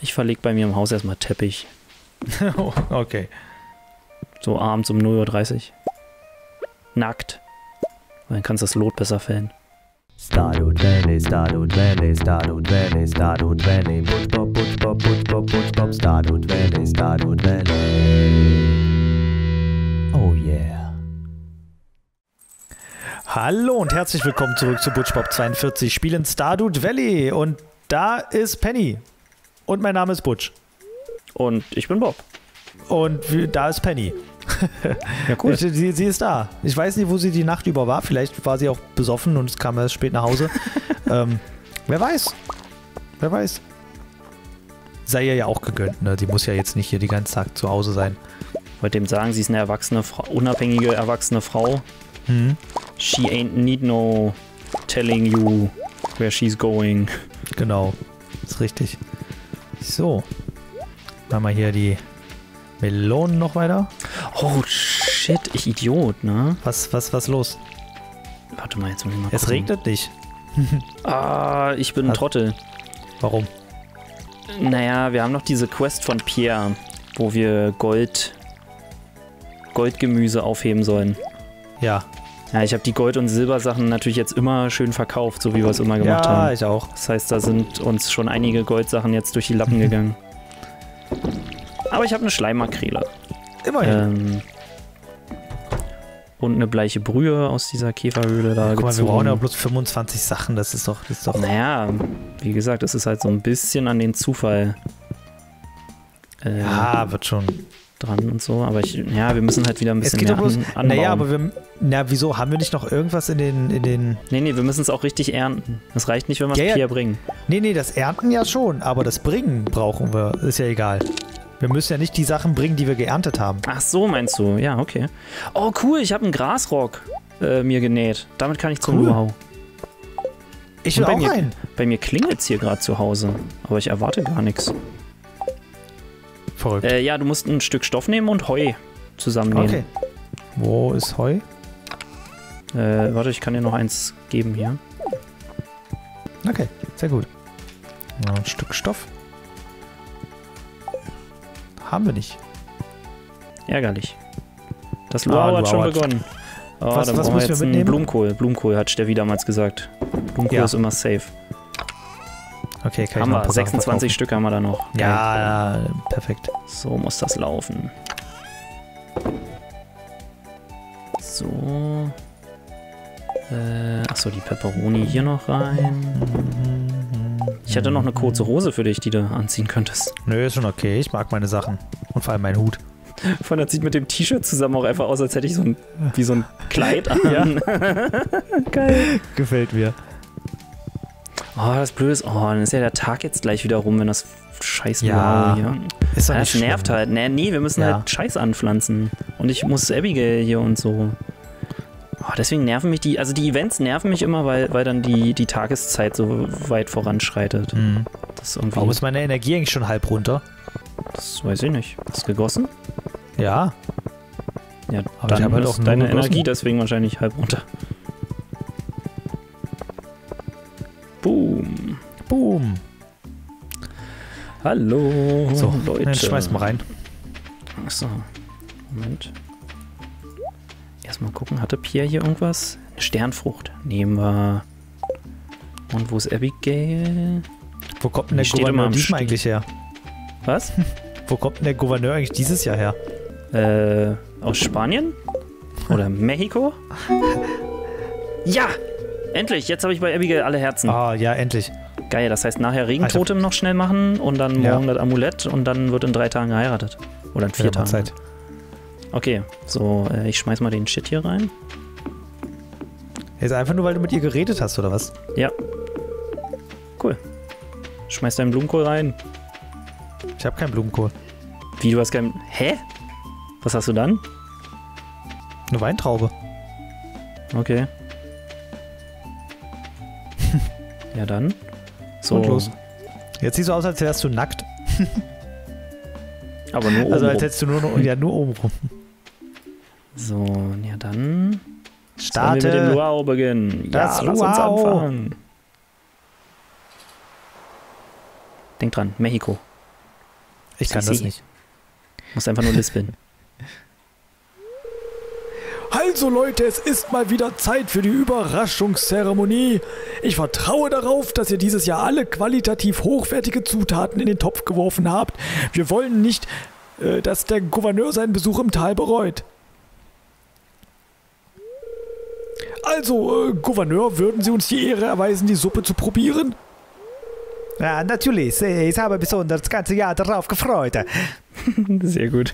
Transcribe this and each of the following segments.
Ich verlege bei mir im Haus erstmal Teppich. Okay. So abends um 0:30 Uhr. Nackt. Und dann kannst du das Lot besser fällen. Stardew Valley, Stardew Valley, Stardew Valley, Stardew Valley, Butch-Bop, Butch-Bop, Butch-Bop, Butch-Bop, Stardew Valley, Stardew Valley. Oh yeah. Hallo und herzlich willkommen zurück zu Butch-Bop 42, spielen Stardew Valley. Und da ist Penny. Und mein Name ist Butch. Und ich bin Bob. Und da ist Penny. Ja, cool. Sie ist da. Ich weiß nicht, wo sie die Nacht über war. Vielleicht war sie auch besoffen und es kam erst spät nach Hause. Wer weiß. Wer weiß. Sei ihr ja auch gegönnt, ne? Die muss ja jetzt nicht hier den ganzen Tag zu Hause sein. Ich wollte dem sagen, sie ist eine erwachsene Frau, unabhängige erwachsene Frau. Hm. She ain't need no telling you where she's going. Genau. Ist richtig. So. Machen wir hier die Melonen noch weiter. Oh shit, ich Idiot, ne? Was los? Warte mal, jetzt muss ich mal Es gucken. regnet nicht. Ah, ich bin ein Trottel. Warum? Naja, wir haben noch diese Quest von Pierre, wo wir Goldgemüse aufheben sollen. Ja. Ja, ich habe die Gold- und Silbersachen natürlich jetzt immer schön verkauft, so wie wir es immer gemacht haben. Ja, ich auch. Das heißt, da sind uns schon einige Goldsachen jetzt durch die Lappen gegangen. Aber ich habe eine Schleimmakrele. Immerhin. Und eine bleiche Brühe aus dieser Käferhöhle da Guck mal, wir gezogen. brauchen ja bloß 25 Sachen. Das ist doch... Naja, wie gesagt, es ist halt so ein bisschen an den Zufall ja, wird schon. dran und so. Aber wir müssen halt wieder ein bisschen Es geht mehr ja bloß... anbauen. Naja, aber wieso? Haben wir nicht noch irgendwas in den... Nee, wir müssen es auch richtig ernten. Es reicht nicht, wenn wir es Ja, ja. Pierre bringen. Nee, das Ernten ja schon, aber das Bringen brauchen wir. Ist ja egal. Wir müssen ja nicht die Sachen bringen, die wir geerntet haben. Ach so, meinst du? Ja, okay. Oh, cool, ich habe einen Grasrock mir genäht. Damit kann ich zum Cool. Luau. Ich Und will bei auch mir, einen. Bei mir klingelt es hier gerade zu Hause. Aber ich erwarte gar nichts. Verrückt. Ja, du musst ein Stück Stoff nehmen und Heu zusammennähen. Okay. Wo ist Heu? Warte, ich kann dir noch eins geben hier. Okay, sehr gut. Noch ein Stück Stoff. Haben wir nicht. Ärgerlich. Das Luau hat schon begonnen. Oh, Was dann müssen brauchen wir wir jetzt einen mitnehmen? Blumenkohl. Blumenkohl hat Steffi damals gesagt. Blumenkohl Ja. ist immer safe. Okay, kann Haben ich noch ein wir, paar Sachen 26 verkaufen. Stück haben wir da noch. Geil. Ja, perfekt. So muss das laufen. So. Achso, die Pepperoni hier noch rein. Ich hätte noch eine kurze Hose für dich, die du anziehen könntest. Nö, ist schon okay. Ich mag meine Sachen. Und vor allem meinen Hut. Vor allem, das sieht mit dem T-Shirt zusammen auch einfach aus, als hätte ich so ein Kleid an. Ja. Geil. Gefällt mir. Oh, das Blöde ist, dann ist ja der Tag jetzt gleich wieder rum, wenn das scheiß Ja, Luau hier. ist doch Ja, nicht das nervt schlimm. halt. Nee, wir müssen Ja. halt Scheiß anpflanzen. Und ich muss Abigail hier und so. Oh, deswegen nerven mich die Events nerven mich immer, weil dann die Tageszeit so weit voranschreitet. Mhm. Das ist irgendwie, Warum ist meine Energie eigentlich schon halb runter? das weiß ich nicht. Ist gegossen? Ja. Ja, Aber ich dann hab halt ist auch nur deine gegossen. Energie deswegen wahrscheinlich halb runter. Boom. Boom. Hallo, So, Leute. dann schmeiß mal rein. Achso, Moment. Erstmal gucken, hatte Pierre hier irgendwas? Eine Sternfrucht. Nehmen wir. Und wo ist Abigail? Wo kommt denn der Die steht immer Gouverneur am diesmal Stich. eigentlich her? Was? Wo kommt denn der Gouverneur eigentlich dieses Jahr her? Aus Spanien? Oder Mexiko? Ja! Endlich! Jetzt habe ich bei Abigail alle Herzen. Ah, ja, endlich. Geil, das heißt nachher Regentotem noch schnell machen und dann Ja. morgen das Amulett und dann wird in 3 Tagen geheiratet. Oder in 4 Ja, mal Tagen. Zeit. Okay, so, ich schmeiß mal den Shit hier rein. Jetzt einfach nur, weil du mit ihr geredet hast, oder was? Ja. Cool. Schmeiß deinen Blumenkohl rein. Ich habe keinen Blumenkohl. Wie, du hast kein... Hä? Was hast du dann? Eine Weintraube. Okay. Ja, dann. So. Und los. Jetzt siehst du aus, als wärst du nackt. Aber nur oben Also als rum. hättest du nur oben rum. So, ja dann. Sollen wir mit dem Starte. Luau beginnen? Das Ja, lass uns Luau. anfangen. Denk dran, Mexiko. Ich kann das nicht. Musst einfach nur lispeln. Also Leute, es ist mal wieder Zeit für die Überraschungszeremonie. Ich vertraue darauf, dass ihr dieses Jahr alle qualitativ hochwertige Zutaten in den Topf geworfen habt. Wir wollen nicht, dass der Gouverneur seinen Besuch im Tal bereut. Also, Gouverneur, würden Sie uns die Ehre erweisen, die Suppe zu probieren? Ja, natürlich. Ich habe besonders das ganze Jahr darauf gefreut. Sehr gut.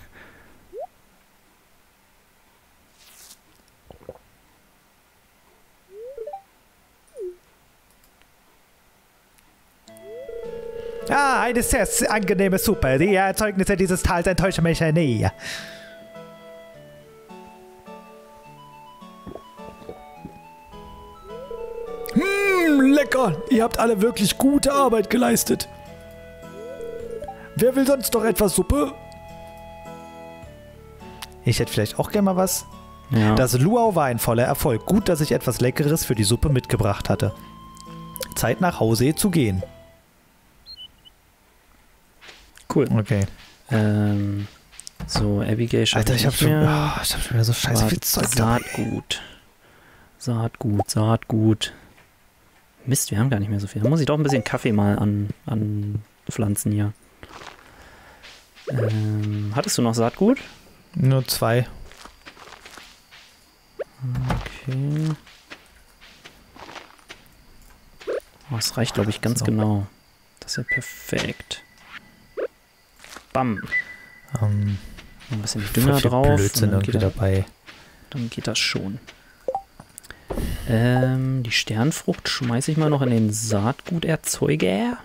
Ah, eine sehr angenehme Suppe. Die Erzeugnisse dieses Tals enttäuschen mich nie. Lecker! Ihr habt alle wirklich gute Arbeit geleistet. Wer will sonst noch etwas Suppe? Ich hätte vielleicht auch gerne mal was. Ja. Das Luau war ein voller Erfolg. Gut, dass ich etwas Leckeres für die Suppe mitgebracht hatte. Zeit nach Hause zu gehen. Cool. Okay. So, Abigail schafft Alter, ich habe schon wieder so scheiße viel Zeug dabei. Saatgut. Mist, wir haben gar nicht mehr so viel. Da muss ich doch ein bisschen Kaffee mal an pflanzen hier. Hattest du noch Saatgut? Nur 2. Okay. Oh, das reicht, glaube ich, ganz genau. Das ist ja perfekt. Bam. Ein bisschen Dünger drauf. Blödsinn irgendwie dabei. Dann geht das schon. Die Sternfrucht schmeiße ich mal noch in den Saatguterzeuger.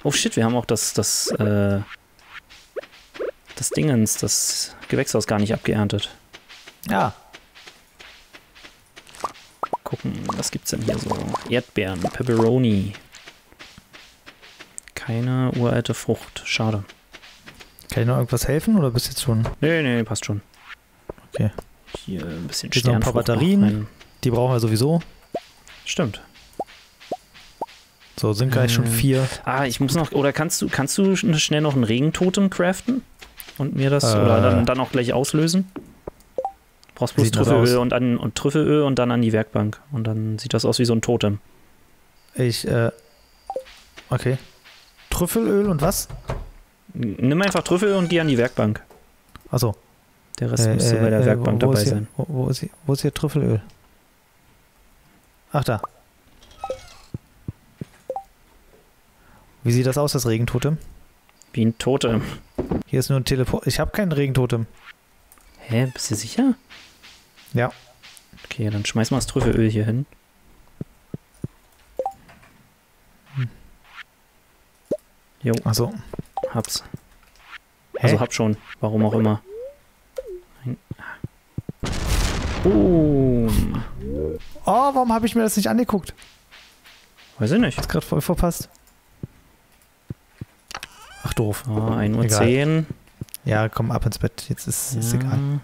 Oh shit, wir haben auch das Dingens, das Gewächshaus gar nicht abgeerntet. Ja. Gucken, was gibt's denn hier so? Erdbeeren, Pepperoni. Keine uralte Frucht, schade. Kann ich noch irgendwas helfen oder bist du jetzt schon? Nee, passt schon. Okay. Hier ein bisschen Hier noch ein paar Sternfrucht Batterien. noch rein. Die brauchen wir sowieso. Stimmt. So, sind gleich schon 4. Ah, ich muss noch, oder kannst du schnell noch ein Regentotem craften? Und mir das, oder dann auch gleich auslösen? Brauchst bloß Trüffelöl und Trüffelöl und dann an die Werkbank. Und dann sieht das aus wie so ein Totem. Okay. Trüffelöl und was? Nimm einfach Trüffelöl und geh an die Werkbank. Achso. Der Rest müsste bei der Werkbank dabei sein. Wo ist hier Trüffelöl? Ach, da. Wie sieht das aus, das Regentotem? Wie ein Totem. Hier ist nur ein Teleport. Ich habe kein Regentotem. Hä, bist du sicher? Ja. Okay, dann schmeiß mal das Trüffelöl hier hin. Jo. Achso. Hab's. Hä? Also hab schon. Warum auch immer. Boom. Oh, warum habe ich mir das nicht angeguckt? Weiß ich nicht. Ist gerade voll verpasst. Ach, doof. 1:10 Uhr. Ja, komm, ab ins Bett. Jetzt ist egal.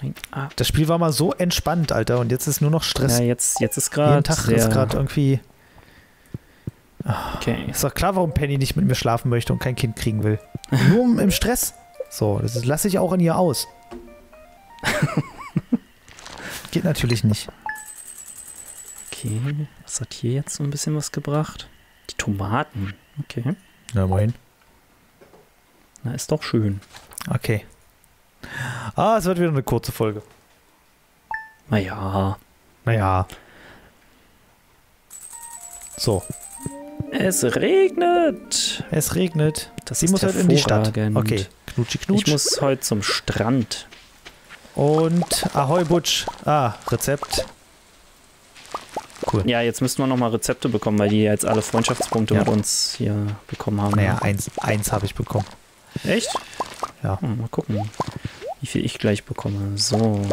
Nein. Ah. Das Spiel war mal so entspannt, Alter, und jetzt ist nur noch Stress. Ja, jetzt ist gerade. Jeden Tag ist gerade irgendwie. Okay. Ist doch klar, warum Penny nicht mit mir schlafen möchte und kein Kind kriegen will. Nur im Stress. So, das lasse ich auch in ihr aus. Geht natürlich nicht. Okay, was hat hier jetzt so ein bisschen was gebracht? Die Tomaten. Okay. Na, moin. Na, ist doch schön. Okay. Ah, es wird wieder eine kurze Folge. Naja. So. Es regnet. Es regnet. Das Sie ist muss halt in die Stadt. hervorragend. Okay. Knutschi knutsch. Ich muss heute zum Strand. Und Ahoi Butsch. Ah, Rezept. Cool. Ja, jetzt müssten wir nochmal Rezepte bekommen, weil die jetzt alle Freundschaftspunkte mit uns hier bekommen haben. Naja, eins habe ich bekommen. Echt? Ja. Mal gucken, wie viel ich gleich bekomme. So.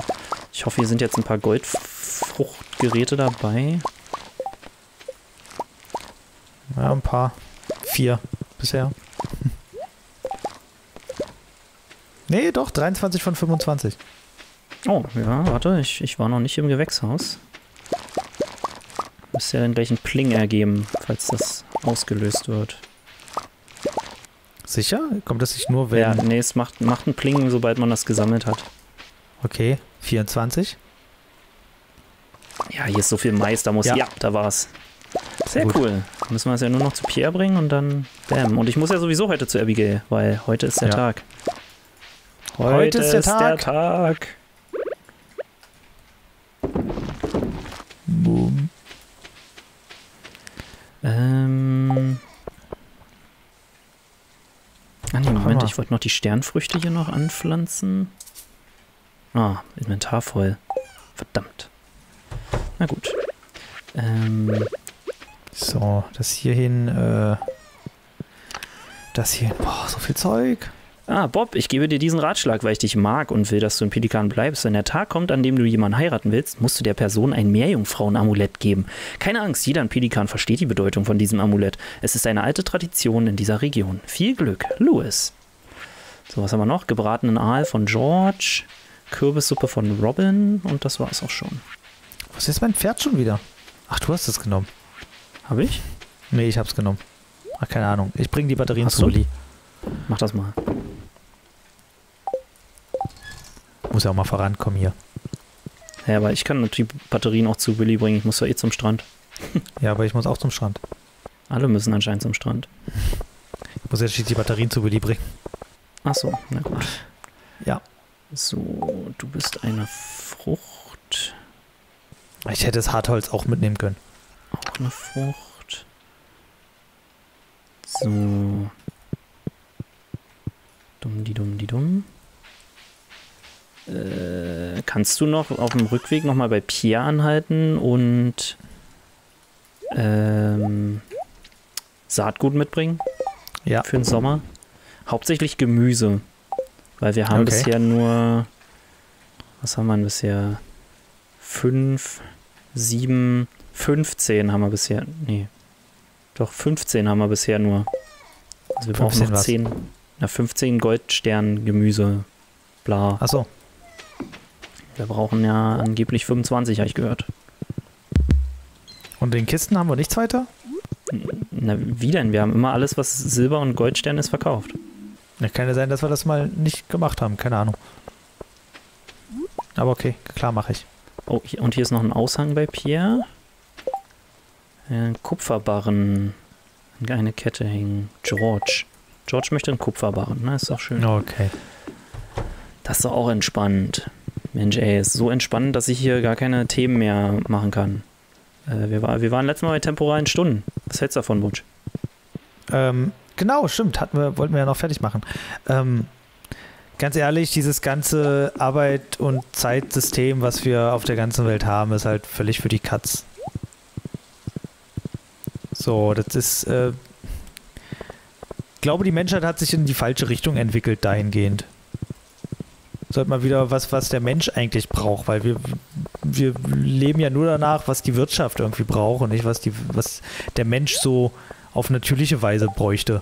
Ich hoffe, hier sind jetzt ein paar Goldfruchtgeräte dabei. Ja, ein paar. 4 bisher. Nee, doch, 23 von 25. Oh, ja, warte, ich war noch nicht im Gewächshaus. Müsste ja dann gleich ein Pling ergeben, falls das ausgelöst wird. Sicher? Kommt das nicht nur, wenn... Ja, nee, es macht ein Pling, sobald man das gesammelt hat. Okay, 24. Ja, hier ist so viel Mais, da muss... Ja, da war's. Sehr Gut. Cool. Dann müssen wir es ja nur noch zu Pierre bringen und dann... Bam. Und ich muss ja sowieso heute zu Abigail, weil heute ist der Tag. Heute ist der Tag. Boom. Ah nee, Moment, ich wollte noch die Sternfrüchte hier noch anpflanzen. Ah, Inventar voll. Verdammt. Na gut. So, das hierhin, das hier, boah, so viel Zeug. Ah, Bob, ich gebe dir diesen Ratschlag, weil ich dich mag und will, dass du ein Pelikan bleibst. Wenn der Tag kommt, an dem du jemanden heiraten willst, musst du der Person ein Meerjungfrauen-Amulett geben. Keine Angst, jeder Pelikan versteht die Bedeutung von diesem Amulett. Es ist eine alte Tradition in dieser Region. Viel Glück, Louis. So, was haben wir noch? Gebratenen Aal von George, Kürbissuppe von Robin und das war es auch schon. Was ist mein Pferd schon wieder? Ach, du hast es genommen. Habe ich? Nee, ich hab's genommen. Ach, keine Ahnung. Ich bringe die Batterien Hast zu du? Uli. Mach das mal. Muss ja auch mal vorankommen hier. Ja, aber ich kann natürlich Batterien auch zu Willi bringen. Ich muss ja eh zum Strand. Ja, aber ich muss auch zum Strand. Alle müssen anscheinend zum Strand. Ich muss jetzt die Batterien zu Willi bringen. Ach so, na gut. Ja. So, du bist eine Frucht. Ich hätte das Hartholz auch mitnehmen können. Auch eine Frucht. So. Dumm. Kannst du noch auf dem Rückweg nochmal bei Pierre anhalten und Saatgut mitbringen? Ja. Für den Sommer? Hauptsächlich Gemüse. Weil wir haben bisher nur... Was haben wir denn bisher? 5, 7, 15 haben wir bisher... Nee. Doch, 15 haben wir bisher nur. Also wir brauchen noch 10... 15 Goldstern Gemüse. Bla. Achso. Wir brauchen ja angeblich 25, habe ich gehört. Und in Kisten haben wir nichts weiter? Na, wie denn? Wir haben immer alles, was Silber und Goldstern ist, verkauft. Ja, kann ja sein, dass wir das mal nicht gemacht haben. Keine Ahnung. Aber okay, klar, mache ich. Oh, und hier ist noch ein Aushang bei Pierre. Kupferbarren. An eine Kette hängen. George. George möchte einen Kupferbarren, ne? Ist doch schön. Okay. Das ist doch auch entspannt. Mensch, ey, ist so entspannend, dass ich hier gar keine Themen mehr machen kann. Wir waren letztes Mal bei temporalen Stunden. Was hältst du davon, Butch? Genau, stimmt. Wollten wir ja noch fertig machen. Ganz ehrlich, dieses ganze Arbeit- und Zeitsystem, was wir auf der ganzen Welt haben, ist halt völlig für die Katz. So, das ist... Ich glaube, die Menschheit hat sich in die falsche Richtung entwickelt dahingehend. Sollte mal wieder was der Mensch eigentlich braucht, weil wir leben ja nur danach, was die Wirtschaft irgendwie braucht und nicht, was der Mensch so auf natürliche Weise bräuchte.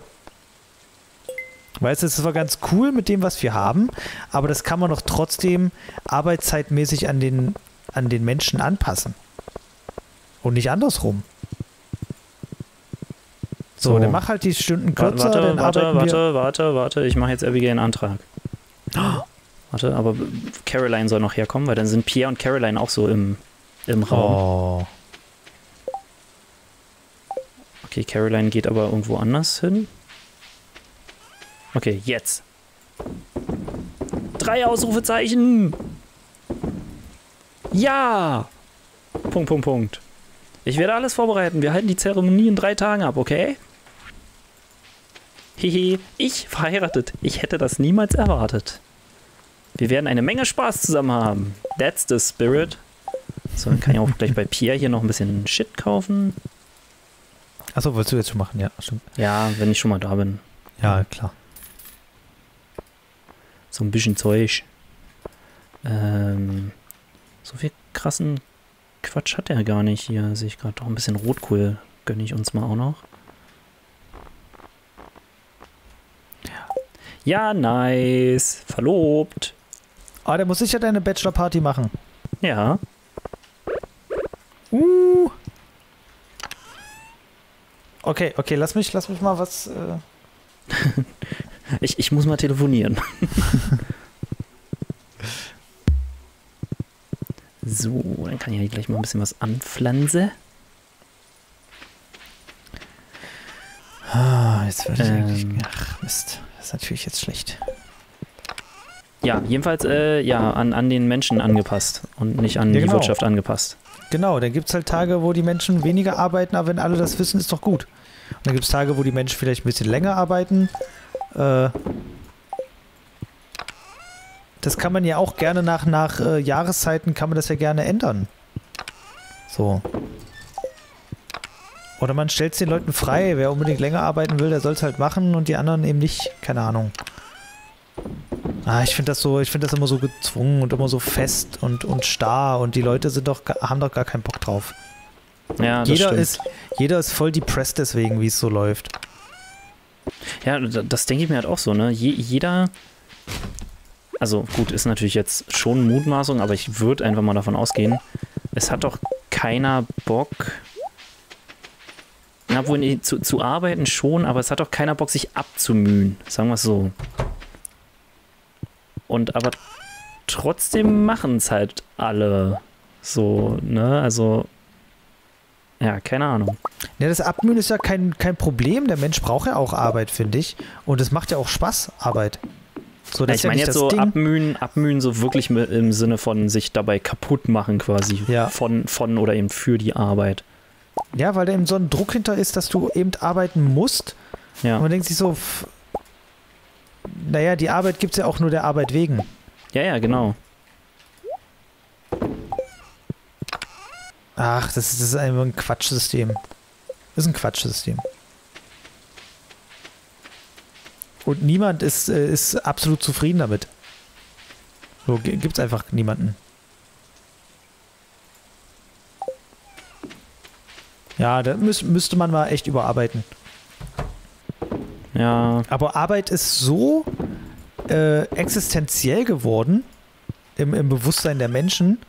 Weißt du, es ist zwar ganz cool mit dem, was wir haben, aber das kann man doch trotzdem arbeitszeitmäßig an den Menschen anpassen. Und nicht andersrum. So, dann mach halt die Stunden kürzer, Warte, ich mache jetzt Abigail einen Antrag. Warte, aber Caroline soll noch herkommen, weil dann sind Pierre und Caroline auch so im Raum. Oh. Okay, Caroline geht aber irgendwo anders hin. Okay, jetzt. 3 Ausrufezeichen! Ja! Punkt. Ich werde alles vorbereiten. Wir halten die Zeremonie in 3 Tagen ab, okay? Hehe, ich verheiratet. Ich hätte das niemals erwartet. Wir werden eine Menge Spaß zusammen haben. That's the spirit. So, dann kann ich auch gleich bei Pierre hier noch ein bisschen Shit kaufen. Achso, wolltest du jetzt schon machen? Ja, stimmt. Ja, wenn ich schon mal da bin. Ja, klar. So ein bisschen Zeug. So viel krassen Quatsch hat er gar nicht hier. Sehe ich gerade doch ein bisschen Rotkohl. Gönne ich uns mal auch noch. Ja, nice. Verlobt. Ah, der muss sicher deine Bachelor-Party machen. Ja. Okay, lass mich mal was... Ich muss mal telefonieren. So, dann kann ich ja gleich mal ein bisschen was anpflanzen. Jetzt würde ich eigentlich... Ach, Mist. Das ist natürlich jetzt schlecht. Ja, jedenfalls an den Menschen angepasst und nicht an die Wirtschaft angepasst. Genau, dann gibt es halt Tage, wo die Menschen weniger arbeiten, aber wenn alle das wissen, ist doch gut. Und dann gibt es Tage, wo die Menschen vielleicht ein bisschen länger arbeiten. Das kann man ja auch gerne nach Jahreszeiten, kann man das ja gerne ändern. So. Oder man stellt es den Leuten frei, wer unbedingt länger arbeiten will, der soll es halt machen und die anderen eben nicht. Keine Ahnung. Ich finde das immer so gezwungen und immer so fest und starr und die Leute haben doch gar keinen Bock drauf. Ja, das stimmt. Jeder ist voll depressed deswegen, wie es so läuft. Ja, das denke ich mir halt auch so, ne? Jeder, also gut, ist natürlich jetzt schon Mutmaßung, aber ich würde einfach mal davon ausgehen, es hat doch keiner Bock, obwohl zu arbeiten schon, aber es hat doch keiner Bock, sich abzumühen, sagen wir es so. Und aber trotzdem machen es halt alle so, ne? Also, ja, keine Ahnung. Ja, das Abmühen ist ja kein Problem. Der Mensch braucht ja auch Arbeit, finde ich. Und es macht ja auch Spaß, Arbeit. So, das ich meine jetzt so abmühen so wirklich im Sinne von sich dabei kaputt machen quasi. Ja. Von oder eben für die Arbeit. Ja, weil da eben so ein Druck hinter ist, dass du eben arbeiten musst. Ja. Und man denkt sich so, naja, die Arbeit gibt es ja auch nur der Arbeit wegen. Ja, genau. Ach, das ist einfach ein Quatschsystem. Das ist ein Quatschsystem. Und niemand ist absolut zufrieden damit. So gibt es einfach niemanden. Ja, da müsste man mal echt überarbeiten. Ja. Aber Arbeit ist so existenziell geworden im Bewusstsein der Menschen,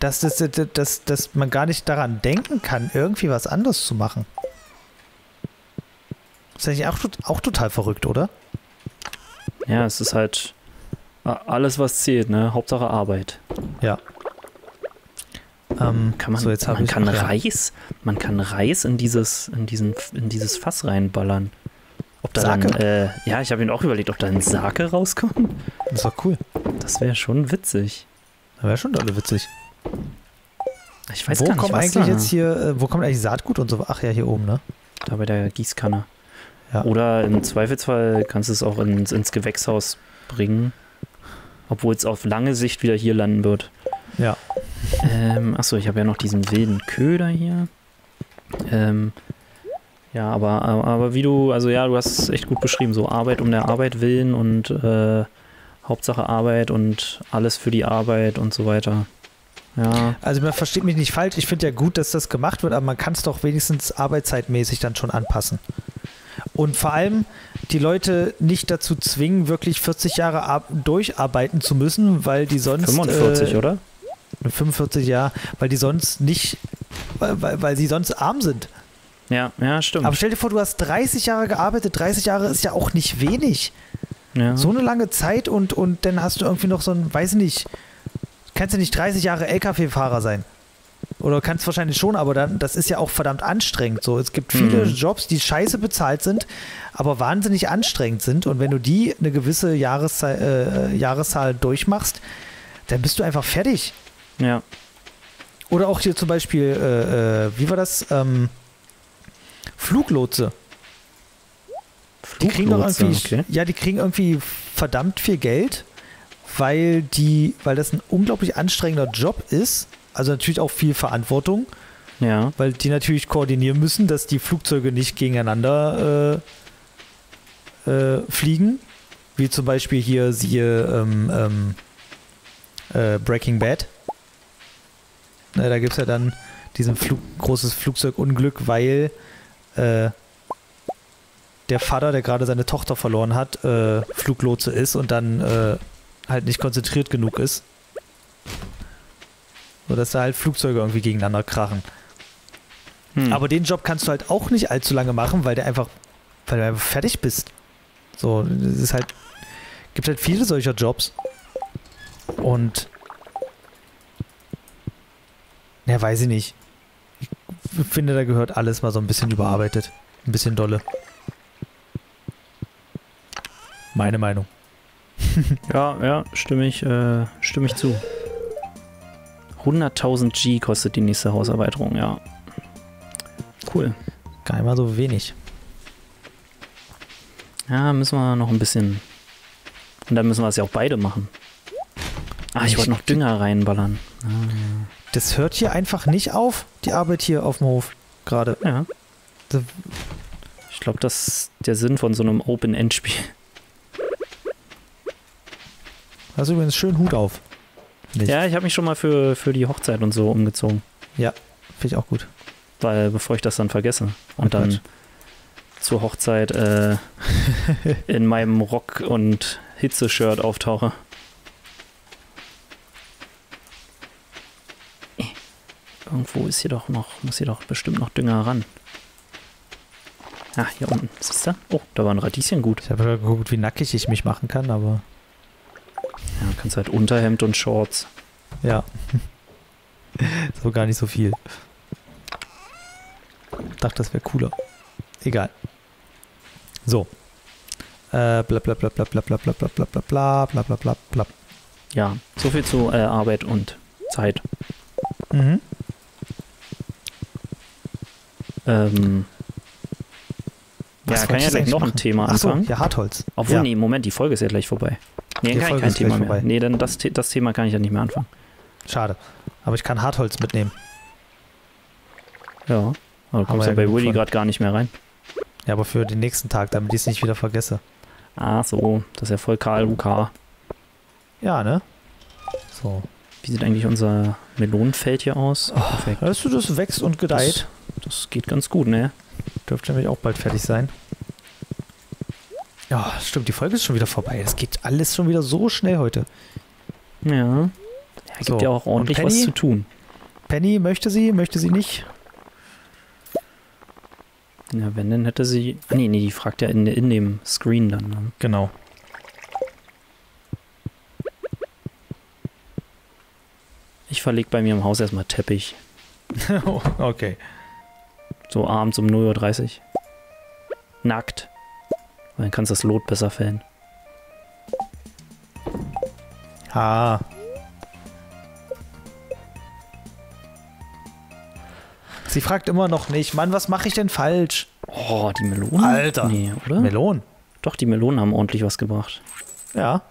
dass man gar nicht daran denken kann, irgendwie was anderes zu machen. Das ist eigentlich auch total verrückt, oder? Ja, es ist halt alles, was zählt, ne? Hauptsache Arbeit. Ja. Man kann Reis in dieses Fass reinballern. Ob da Sake? Dann, ich habe mir auch überlegt, ob da ein Sake rauskommt. Das ist doch cool. Das wäre schon witzig. Das wäre schon dolle witzig. Ich weiß gar nicht, wo kommt eigentlich Saatgut und so? Ach ja, hier oben, ne? Da bei der Gießkanne. Ja. Oder im Zweifelsfall kannst du es auch ins Gewächshaus bringen. Obwohl es auf lange Sicht wieder hier landen wird. Ja. Achso, ich habe ja noch diesen wilden Köder hier. Ja, aber wie du hast es echt gut beschrieben, so Arbeit um der Arbeit willen und Hauptsache Arbeit und alles für die Arbeit und so weiter. Ja. Also man versteht mich nicht falsch, ich finde ja gut, dass das gemacht wird, aber man kann es doch wenigstens arbeitszeitmäßig dann schon anpassen. Und vor allem die Leute nicht dazu zwingen, wirklich 40 Jahre durcharbeiten zu müssen, weil die sonst... 45, oder? 45 Jahre, weil die sonst nicht, weil sie sonst arm sind. Ja, stimmt. Aber stell dir vor, du hast 30 Jahre gearbeitet, 30 Jahre ist ja auch nicht wenig. Ja. So eine lange Zeit und dann hast du irgendwie noch so ein, weiß nicht, kannst ja nicht 30 Jahre LKW-Fahrer sein. Oder kannst wahrscheinlich schon, aber dann, das ist ja auch verdammt anstrengend. So, es gibt viele Jobs, die scheiße bezahlt sind, aber wahnsinnig anstrengend sind. Und wenn du die eine gewisse Jahreszahl durchmachst, dann bist du einfach fertig. Ja. Oder auch hier zum Beispiel, wie war das? Fluglotse. Die kriegen doch irgendwie, die kriegen irgendwie verdammt viel Geld, weil das ein unglaublich anstrengender Job ist. Also natürlich auch viel Verantwortung. Ja. Weil die natürlich koordinieren müssen, dass die Flugzeuge nicht gegeneinander fliegen. Wie zum Beispiel hier siehe Breaking Bad. Da gibt es ja dann diesen großes Flugzeugunglück, weil der Vater, der gerade seine Tochter verloren hat, Fluglotse ist und dann halt nicht konzentriert genug ist. So, dass da halt Flugzeuge irgendwie gegeneinander krachen. Aber den Job kannst du halt auch nicht allzu lange machen, weil du einfach fertig bist. So, es ist halt, gibt halt viele solcher Jobs. Und ja, weiß ich nicht. Ich finde, da gehört alles mal so ein bisschen überarbeitet. Ein bisschen dolle. Meine Meinung. Ja, stimme ich zu. 100.000 G kostet die nächste Hauserweiterung, ja. Cool. Gar nicht mal so wenig. Ja, müssen wir noch ein bisschen. Und dann müssen wir es ja auch beide machen. Ich wollte noch Dünger reinballern. Das hört hier einfach nicht auf, die Arbeit hier auf dem Hof. Gerade. Ja. Ich glaube, das ist der Sinn von so einem Open-End-Spiel. Hast du übrigens schön Hut auf. Ja, ich habe mich schon mal für die Hochzeit und so umgezogen. Ja, finde ich auch gut. Weil, bevor ich das dann vergesse und dann zur Hochzeit in meinem Rock- und Hitze-Shirt auftauche. Irgendwo muss hier doch bestimmt noch Dünger ran. Hier unten. Siehst du? Oh, da war ein Radieschen gut. Ich habe geguckt, wie nackig ich mich machen kann, aber... Ja, du kannst halt Unterhemd und Shorts. Ja. So gar nicht so viel. Ich dachte, das wäre cooler. Egal. So. Bla bla bla bla bla bla bla bla bla bla bla bla bla bla bla. Ja, so viel zu Arbeit und Zeit. Mhm. Ja, kann ja gleich noch ein Thema anfangen. Achso, ja, Hartholz. Obwohl, nee, Moment, die Folge ist ja gleich vorbei. Nee, dann kann ich kein Thema mehr. Vorbei. Nee, dann das Thema kann ich ja nicht mehr anfangen. Schade. Aber ich kann Hartholz mitnehmen. Ja, aber du kommst ja bei Willy gerade gar nicht mehr rein. Ja, aber für den nächsten Tag, damit ich es nicht wieder vergesse. So, das ist ja voll KLUK. Ja, ne? So. Wie sieht eigentlich unser Melonenfeld hier aus? Perfekt. Hörst du, das wächst und gedeiht? Das geht ganz gut, ne? Dürfte nämlich auch bald fertig sein. Ja, stimmt, die Folge ist schon wieder vorbei. Das geht alles schon wieder so schnell heute. Ja. Gibt ja auch ordentlich was zu tun. Penny, möchte sie nicht? Ja, wenn, dann hätte sie... Nee, die fragt ja in dem Screen dann. Ne? Genau. Ich verlege bei mir im Haus erstmal Teppich. Okay. So abends um 0:30 Uhr. Nackt. Dann kannst du das Lot besser fällen. Sie fragt immer noch nicht, Mann, was mache ich denn falsch? Oh, die Melonen? Alter. Nee, oder? Melonen? Doch, die Melonen haben ordentlich was gebracht. Ja.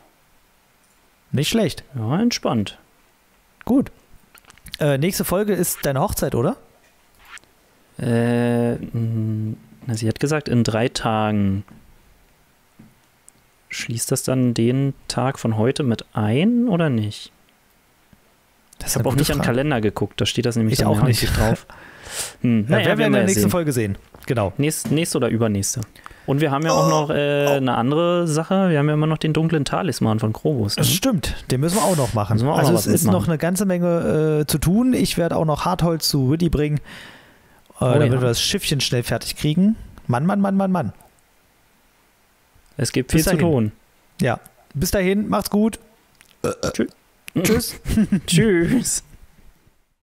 Nicht schlecht. Ja, entspannt. Gut. Nächste Folge ist deine Hochzeit, oder? Sie hat gesagt, in 3 Tagen. Schließt das dann den Tag von heute mit ein oder nicht? Ich habe auch nicht am Kalender geguckt, da steht das nämlich ich auch nicht drauf. Werden wir in der nächsten Folge sehen. Genau. Nächste oder übernächste. Und wir haben ja auch noch eine andere Sache. Wir haben ja immer noch den dunklen Talisman von Krobus. Das stimmt, den müssen wir auch noch machen. Es ist noch eine ganze Menge zu tun. Ich werde auch noch Hartholz zu Woody bringen, damit wir das Schiffchen schnell fertig kriegen. Mann. Es gibt viel zu tun. Ja, bis dahin, macht's gut. Tschüss. Tschüss.